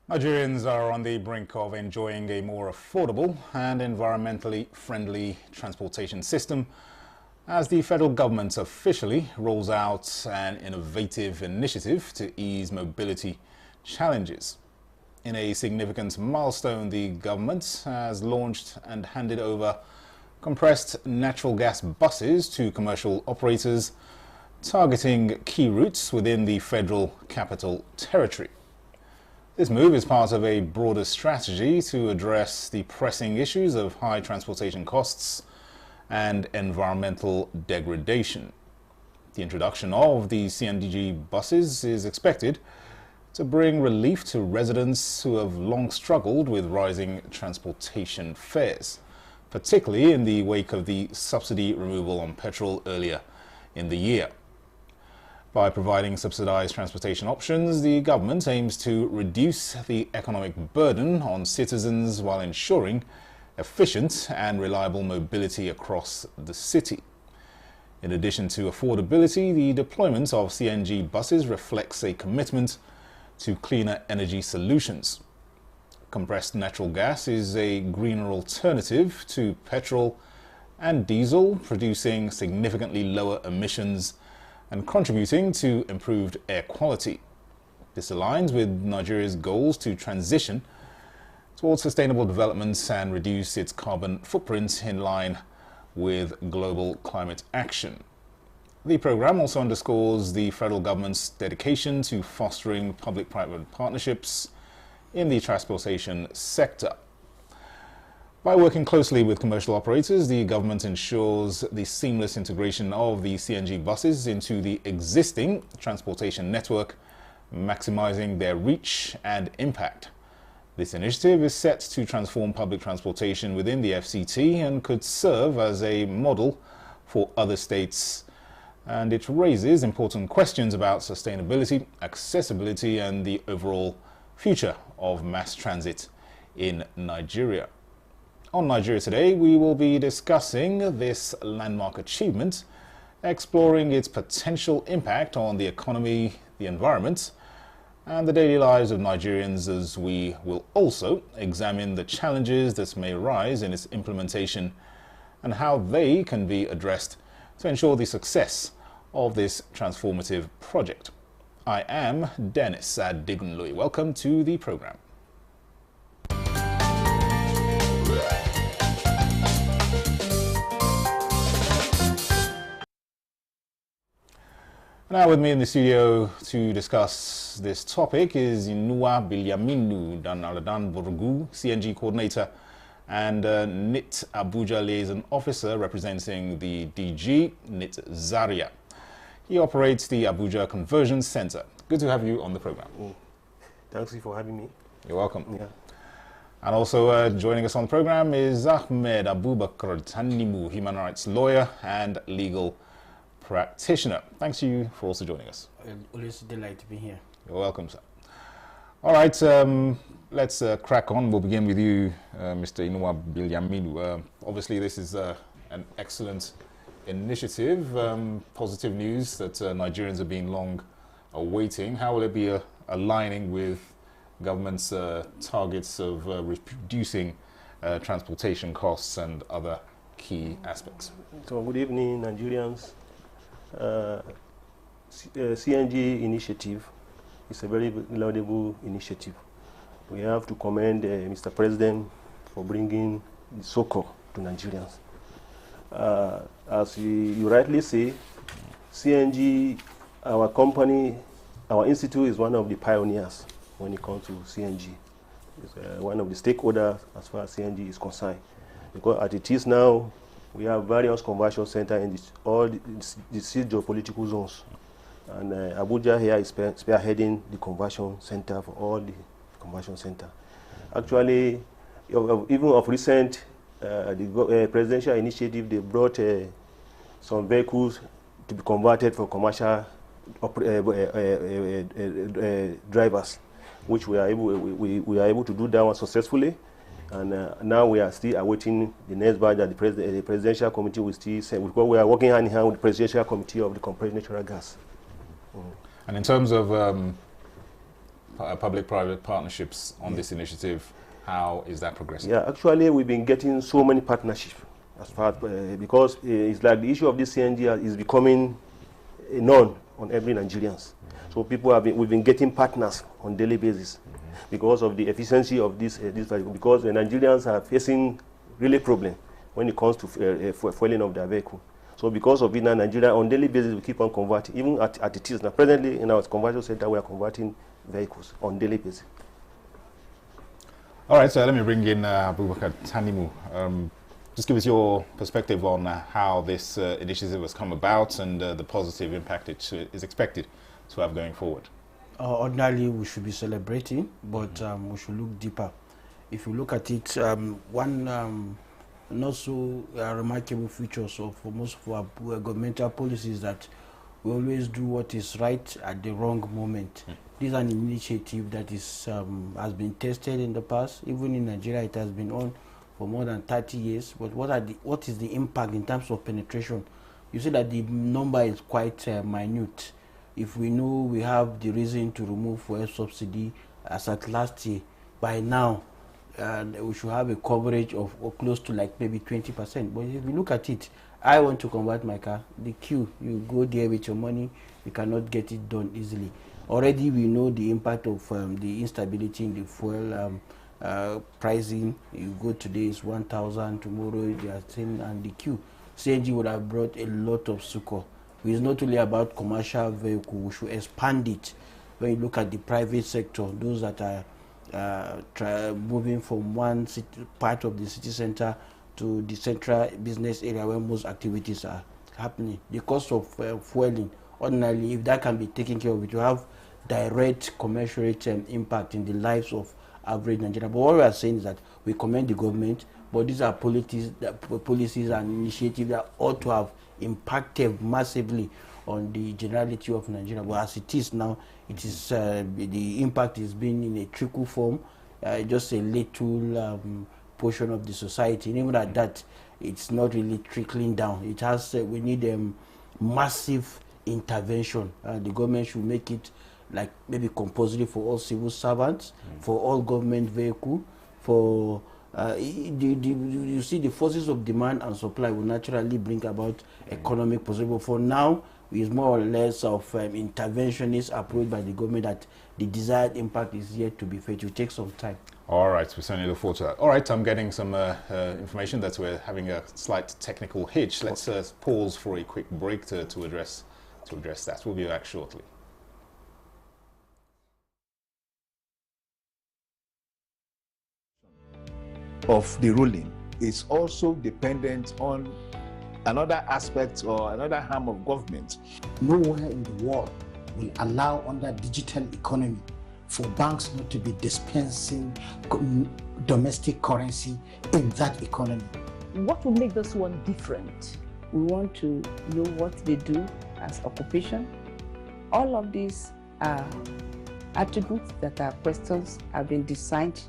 Nigerians are on the brink of enjoying a more affordable and environmentally friendly transportation system as the federal government officially rolls out an innovative initiative to ease mobility challenges. In a significant milestone, the government has launched and handed over compressed natural gas buses to commercial operators targeting key routes within the Federal Capital Territory. This move is part of a broader strategy to address the pressing issues of high transportation costs and environmental degradation. The introduction of the CNG buses is expected to bring relief to residents who have long struggled with rising transportation fares, particularly in the wake of the subsidy removal on petrol earlier in the year. By providing subsidized transportation options, the government aims to reduce the economic burden on citizens while ensuring efficient and reliable mobility across the city. In addition to affordability, the deployment of CNG buses reflects a commitment to cleaner energy solutions. Compressed natural gas is a greener alternative to petrol and diesel, producing significantly lower emissions and contributing to improved air quality. This aligns with Nigeria's goals to transition towards sustainable development and reduce its carbon footprint in line with global climate action. The program also underscores the federal government's dedication to fostering public-private partnerships in the transportation sector. By working closely with commercial operators, the government ensures the seamless integration of the CNG buses into the existing transportation network, maximizing their reach and impact. This initiative is set to transform public transportation within the FCT and could serve as a model for other states. And it raises important questions about sustainability, accessibility, and the overall future of mass transit in Nigeria. On Nigeria Today, we will be discussing this landmark achievement, exploring its potential impact on the economy, the environment, and the daily lives of Nigerians, as we will also examine the challenges that may arise in its implementation and how they can be addressed to ensure the success of this transformative project. I am Dennis Adigunloy. Welcome to the program. Now with me in the studio to discuss this topic is Nta News24 CNG coordinator and NIT Abuja liaison officer representing the DG, NIT Zaria. He operates the Abuja Conversion Center. Good to have you on the program. Thanks for having me. You're welcome. Yeah. And also joining us on the program is Ahmed Abubakar Tanimu, human rights lawyer and legal practitioner. Thanks to you for also joining us. Always a delight to be here. You're welcome, sir. All right, let's crack on. We'll begin with you, Mr. Nta News24. Obviously, this is an excellent initiative, positive news that Nigerians have been long awaiting. How will it be aligning with government's targets of reducing transportation costs and other key aspects? So good evening, Nigerians. CNG initiative is a very laudable initiative. We have to commend Mr. President for bringing the succor to Nigerians. As you rightly say, CNG, our company, our institute is one of the pioneers when it comes to CNG. It's one of the stakeholders as far as CNG is concerned. Because as it is now, we have various conversion centers in all the six geopolitical zones. And Abuja here is spearheading the conversion center for all the conversion centers. Actually, even of recent, the presidential initiative, they brought some vehicles to be converted for commercial drivers, which we are able to do that one successfully. And now we are still awaiting the next batch that the presidential committee will still send, because we are working hand in hand with the presidential committee of the compressed natural gas. And in terms of public-private partnerships on this initiative. How is that progressing? Yeah, actually, we've been getting so many partnerships as far because it's like the issue of this CNG is becoming known on every Nigerians. So we've been getting partners on daily basis because of the efficiency of this vehicle. Because the Nigerians are facing really problem when it comes to fueling of their vehicle. So because of it, now Nigeria on daily basis we keep on converting. Even at it is now presently in our conversion center we are converting vehicles on daily basis. All right, so let me bring in Abubakar Tanimu. Just give us your perspective on how this initiative has come about and the positive impact it is expected to have going forward. Ordinarily, we should be celebrating, but we should look deeper. If you look at it, one not so remarkable feature for most of our governmental policies that we always do what is right at the wrong moment. This is an initiative that is has been tested in the past. Even in Nigeria, it has been on for more than 30 years. But what is the impact in terms of penetration? You see that the number is quite minute. If we know we have the reason to remove fuel subsidy as at last year, by now we should have a coverage of close to like maybe 20%. But if you look at it, I want to convert my car. The queue, you go there with your money, you cannot get it done easily. Already we know the impact of the instability in the fuel pricing. You go today is 1,000, tomorrow they are saying, and the queue. CNG would have brought a lot of succor. It's not only about commercial vehicle, we should expand it. When you look at the private sector, those that are moving from one part of the city center to the central business area where most activities are happening. The cost of fueling, ordinarily, if that can be taken care of, it will have direct commensurate impact in the lives of average Nigerians. But what we are saying is that we commend the government, but these are policies and initiatives that ought to have impacted massively on the generality of Nigeria. But as it is now, it is the impact is being in a trickle form, just a little portion of the society. And even at that, it's not really trickling down. It has we need massive intervention. The government should make it like maybe compulsory for all civil servants, for all government vehicle, for you see the forces of demand and supply will naturally bring about economic possible. For now, it's more or less of interventionist approach by the government that the desired impact is yet to be felt. It will take some time. All right, we certainly look forward to that. All right, I'm getting some information that we're having a slight technical hitch. Let's pause for a quick break to address that. We'll be back shortly. Of the ruling is also dependent on another aspect or another arm of government. Nowhere in the world will allow under digital economy for banks not to be dispensing domestic currency in that economy. What will make this one different? We want to know what they do as occupation. All of these are attributes that our questions have been designed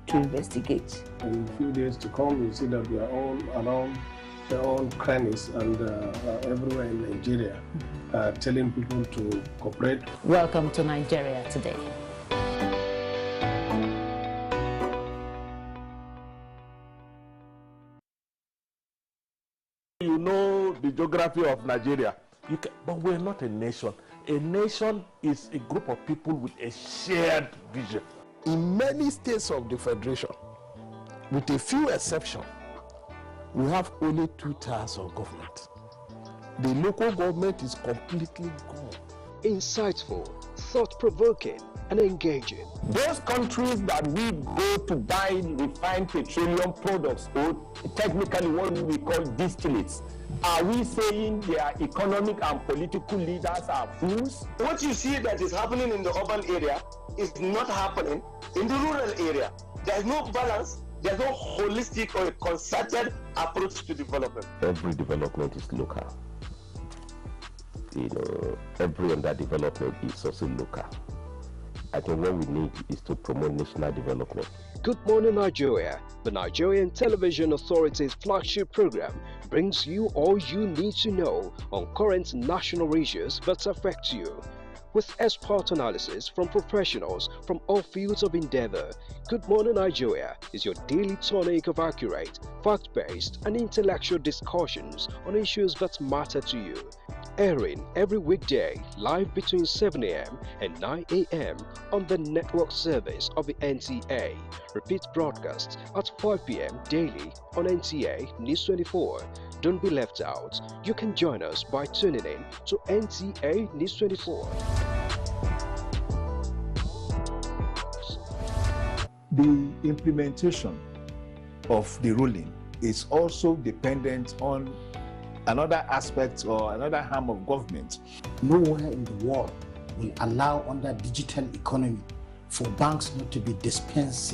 to investigate. In a few days to come, you see that we are all around their own crannies and everywhere in Nigeria, telling people to cooperate. Welcome to Nigeria Today. You know the geography of Nigeria, but we're not a nation. A nation is a group of people with a shared vision. In many states of the Federation, with a few exceptions, we have only 2 tiers of government. The local government is completely gone. Insightful, thought-provoking, and engaging. Those countries that we go to buy refined petroleum products, or technically what we call distillates, are we saying their economic and political leaders are fools? What you see that is happening in the urban area is not happening in the rural area. There's no balance, there's no holistic or concerted approach to development. Every development is local. You know, every underdevelopment is also local. I think what we need is to promote national development. Good Morning Nigeria, the Nigerian Television Authority's flagship program, brings you all you need to know on current national issues that affect you. with expert analysis from professionals from all fields of endeavor. Good Morning Nigeria is your daily tonic of accurate, fact-based and intellectual discussions on issues that matter to you. Airing every weekday live between 7 a.m. and 9 a.m. on the network service of the NTA. Repeat broadcasts at 5 p.m. daily on Nta News24. Don't be left out. You can join us by tuning in to Nta News24. The implementation of the ruling is also dependent on another aspect or another arm of government. Nowhere in the world will allow under digital economy for banks not to be dispensing